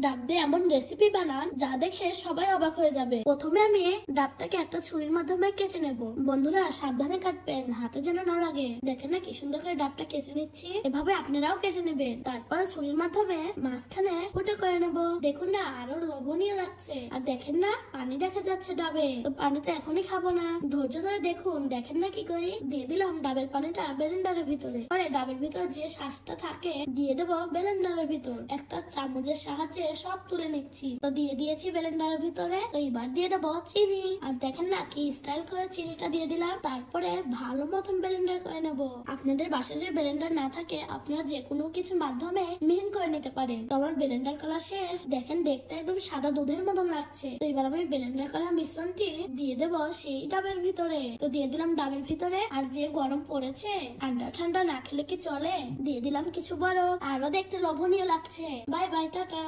ডাব দিয়ে এমন রেসিপি বানান যা দেখে সবাই অবাক হয়ে যাবে। প্রথমে আমি ডাবটাকে একটা ছুরির মাধ্যমে কেটে নেব। বন্ধুরা সাবধানে কাটবেন, হাতে যেন না লাগে। দেখেন না কি সুন্দর করে ডাবটা কেটে নিচ্ছি, এভাবে আপনারাও কেটে নেবেন। তারপর ছুরির মাধ্যমে মাঝখানে ফুটো করে নেব। দেখুন না আরো লোভনীয় লাগছে। আর দেখেন না পানি দেখা যাচ্ছে ডাবে, তো পানি তো এখনই খাবো না, ধৈর্য ধরে দেখুন। দেখেন না কি করি, দিয়ে দিলাম ডাবের পানিটা ব্লেন্ডারের ভিতরে। পরে ডাবের ভিতরে যে শ্বাসটা থাকে দিয়ে দেবো ব্লেন্ডারের ভিতর। একটা চামচের সাহায্যে সব তুলে নিচ্ছি। তো দিয়ে দিয়েছি ব্লেন্ডারের ভিতরে। তো এবার দিয়ে দেবো চিনি। আর দেখেন না কি স্টাইল করে চিনিটা দিয়ে দিলাম। তারপরে ভালো মতন ব্লেন্ডার করে নেব। আপনাদের বাসায় যে ব্লেন্ডার না থাকে আপনারা যে কোনো কিছুর মাধ্যমে মিহিন করে নিতে পারেন। তো আমার ব্লেন্ডার করা শেষ। দেখেন দেখতে একদম সাদা দুধের মতন লাগছে। তো এবার আমি ব্লেন্ডার করা মিশ্রণটি দিয়ে দেবো সেই ডাবের ভিতরে। তো দিয়ে দিলাম ডাবের ভিতরে। আর যে গরম পড়েছে, ঠান্ডা ঠান্ডা না খেলে কি চলে, দিয়ে দিলাম কিছু বরফ। আরো দেখতে লোভনীয় লাগছে। Bye bye, tata.